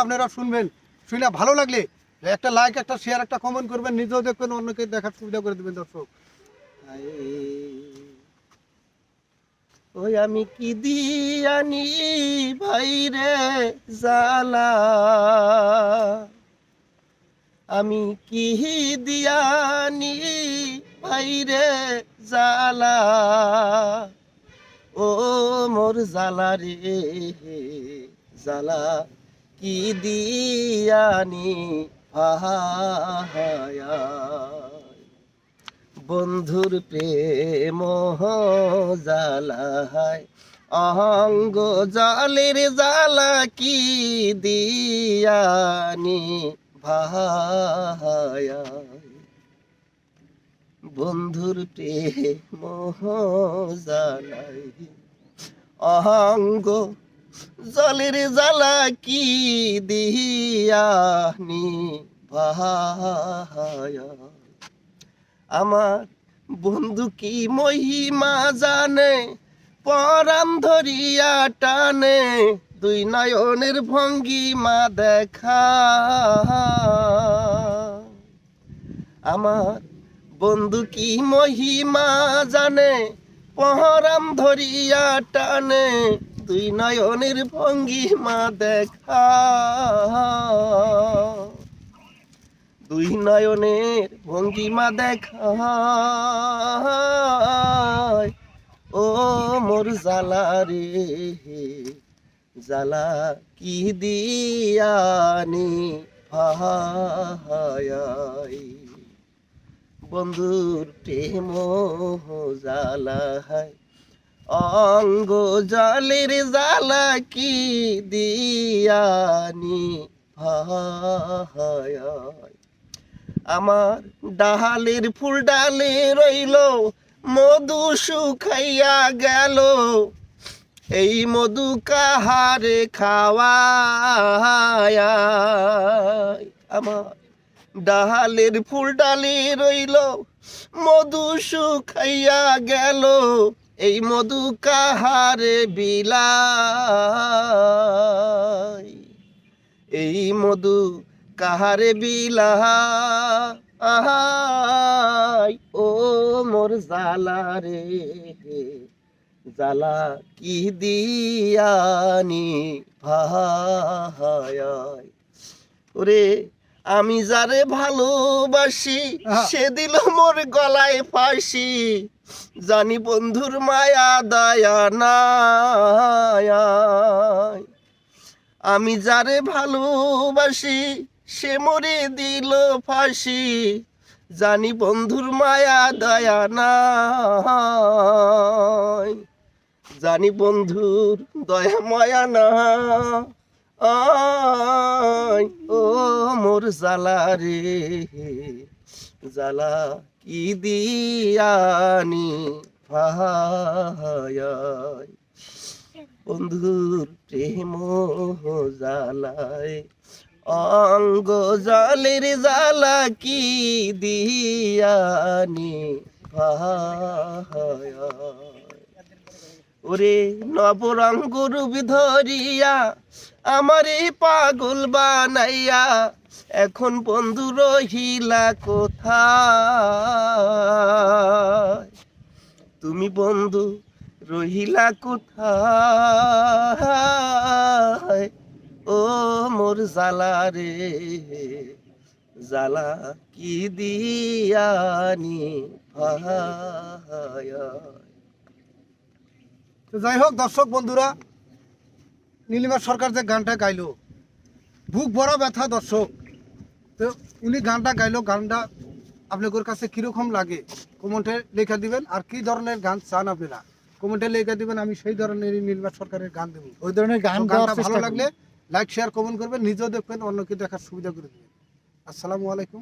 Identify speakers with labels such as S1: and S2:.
S1: আপনারা শুনবেন, শুনে ভালো লাগলে একটা লাইক, একটা শেয়ার, একটা কমেন্ট করবেন, নিজেও দেখবেন, অন্যকে দেখার সুবিধা করে দেবেন দর্শক।
S2: ওই আমি কি দিয়ানি ভাইরে জালা, আমি কি দিয়ানি ভাইরে জালা, ও মোর জালা রে জালা কি দিয়ানি ভায়া, বন্ধুর প্রেম জালায় অঙ্গ জালের জালা কি দিয়ানি ভায়া, বন্ধুর প্রেম জালায় অঙ্গ জলের জালা কি দিয়ানি ভায়া, আমার বন্ধু কি মহিমা জানে, পরাণ ধরিয়া টানে, দুই নয়নের ভঙ্গিমা দেখা, আমার বন্ধু কি মহিমা জানে, পরাণ ধরিয়া টানে, দুই নয়নের ভঙ্গিমা দেখা, দুই নয়নের ভঙ্গিমা দেখা, ও মোর জালা রে জালা কি দিয়ানি ভায়াই, বন্ধুর প্রেম জালায় অঙ্গ জলের জালা কি দিয়ানি ভায়াই, আমার ডালের ফুল ডালে রইল, মধু শুকাইয়া গেল, এই মধু কাহারে খাওয়ায়, আমার ডালের ফুল ডালে রইল, মধু শুকাইয়া গেল, এই মধু কাহারে বিলাই, এই মধু কাহারে বিলাই, ও মোর জালা রে জালা কি দিয়ানি ভায়াই, ওরে আমি যারে ভালোবাসি সে দিল মোর গলায় ফাঁসি, জানি বন্ধুর মায়া দয়া নাই, আমি যারে ভালোবাসি সে মরে দিল ফাঁসি, জানি বন্ধুর মায়া দয়া নাই, জানি বন্ধুর দয়া মায়া না, ও মোর জালা রে জালা কি দিয়ানি ভায়াই, বন্ধুর প্রেম জালায় অঙ্গ জলের জালা কি দিয়ানি ভায়া, ওরে নবরঙ্গ রূপ ধরিয়া আমারে পাগল বানাইয়া, এখন বন্ধু রহিলা কোথায়, তুমি বন্ধু রহিলা কোথায়, ও মোর জালা রে জালা কি দিয়ানি ভায়া।
S1: তো যাই হোক দর্শক বন্ধুরা, নীলিমা সরকার যে গানটা গাইলো, বুক ভরা ব্যথা দর্শক। তো উনি গানটা গাইলো, গানটা আপনাদের কাছে কীরকম লাগে কমেন্টে লেখা দিবেন, আর কি ধরনের গান চান আপনারা কমেন্টে লেখা দিবেন, আমি সেই ধরনের নীলিমা সরকারের গান দেবো।
S3: ওই ধরনের গান
S1: গানটা ভালো লাগলে লাইক শেয়ার কমেন্ট করবেন, নিজেও দেখবেন, অন্যকে দেখার সুবিধা করে দেবেন। আসসালামু আলাইকুম।